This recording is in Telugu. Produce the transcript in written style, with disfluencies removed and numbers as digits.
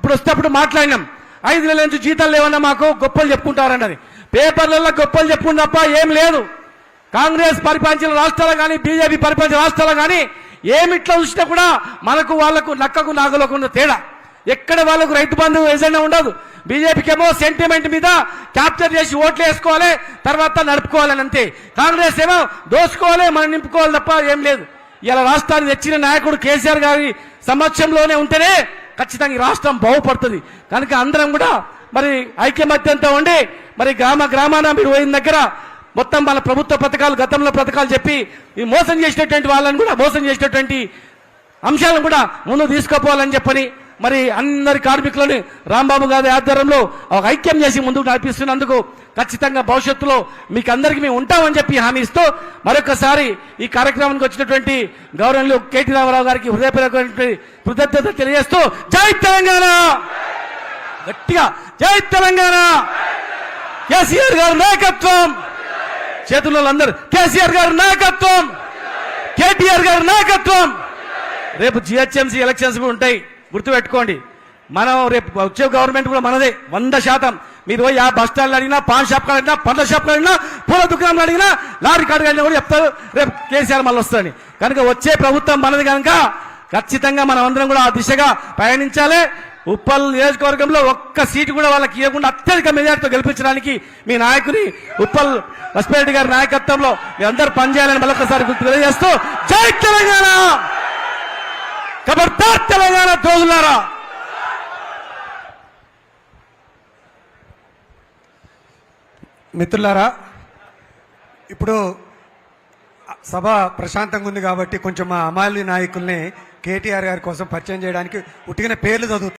ఇప్పుడు వస్తేప్పుడు మాట్లాడినాం 5 నెలల నుంచి జీతాలు లేవన్నా మాకు గొప్పలు చెప్పుకుంటారన్నది. పేపర్లలో గొప్పలు చెప్పుకుని తప్ప ఏం లేదు. కాంగ్రెస్ పరిపాలించిన రాష్ట్రాలు కానీ బీజేపీ పరిపాలించిన రాష్ట్రాలు కానీ ఏమిట్లా చూసినా కూడా మనకు వాళ్లకు నక్కకు నాగులకు ఉన్న తేడా. ఎక్కడ వాళ్ళకు రైతు బంధు ఏజెండా ఉండదు. బీజేపీకి ఏమో సెంటిమెంట్ మీద క్యాప్చర్ చేసి ఓట్లు వేసుకోవాలి, తర్వాత నడుపుకోవాలని అంతే. కాంగ్రెస్ ఏమో దోసుకోవాలి, మనం నింపుకోవాలి తప్ప ఏం లేదు. ఇలా రాష్ట్రాన్ని తెచ్చిన నాయకుడు కేసీఆర్ గారి సమక్షంలోనే ఉంటేనే ఖచ్చితంగా ఈ రాష్ట్రం బాగుపడుతుంది. కనుక అందరం కూడా మరి ఐక్యమత్యంతో ఉండి మరి గ్రామాన మీరు పోయిన దగ్గర మొత్తం వాళ్ళ ప్రభుత్వ పథకాలు గతంలో పథకాలు చెప్పి ఈ మోసం చేసినటువంటి వాళ్ళని కూడా మోసం చేసినటువంటి అంశాలను కూడా ముందు తీసుకుపోవాలని చెప్పని మరి అందరి కార్మికులను రాంబాబు గారి ఆధ్వర్యంలో ఒక ఐక్యం చేసి ముందుకు నడిపిస్తున్నందుకు ఖచ్చితంగా భవిష్యత్తులో మీకు అందరికీ మేము ఉంటామని చెప్పి హామీ ఇస్తూ మరొకసారి ఈ కార్యక్రమానికి వచ్చినటువంటి గౌరవనీయులు కేటీ రామారావు గారికి హృదయపూర్వకమైనటువంటి కృతజ్ఞత తెలియజేస్తూ జై తెలంగాణ, గట్టిగా జై తెలంగాణ, కేసీఆర్ గారి నాయకత్వం, చేతుల్లో అందరూ కేసీఆర్ గారి నాయకత్వం, కేటీఆర్ గారి నాయకత్వం. రేపు జిహెచ్ఎంసీ ఎలక్షన్స్ కూడా ఉంటాయి, గుర్తుపెట్టుకోండి. మనం రేపు వచ్చే గవర్నమెంట్ కూడా మనదే 100%. మీరు పోయి ఆ బస్ స్టాండ్లో అడిగినా, పాన్ షాప్ అడిగినా, పండ్ల షాప్ అడిగినా, పూల దుకాణంలో అడిగినా, లారీ కాడు అడిగినా కూడా చెప్తారు రేపు కేసీఆర్ మళ్ళీ వస్తారని. కనుక వచ్చే ప్రభుత్వం మనది కనుక ఖచ్చితంగా మనం అందరం కూడా ఆ దిశగా పయనించాలి. ఉప్పల్ నియోజకవర్గంలో ఒక్క సీటు కూడా వాళ్ళకి ఇవ్వకుండా అత్యధిక మెజార్టీతో గెలిపించడానికి మీ నాయకుని ఉప్పల్ లక్ష్మీరెడ్డి గారి నాయకత్వంలో మీ అందరూ పనిచేయాలని మరొకసారి తెలియజేస్తూ జై తెలంగాణ, ఖబర్దార్ తెలంగాణ దోగులారా. మిత్రులారా, ఇప్పుడు సభ ప్రశాంతంగా ఉంది కాబట్టి కొంచెం మా అమాలి నాయకుల్ని కేటీఆర్ గారి కోసం పరిచయం చేయడానికి ఉట్టిగిన పేర్లు చదువుతారు.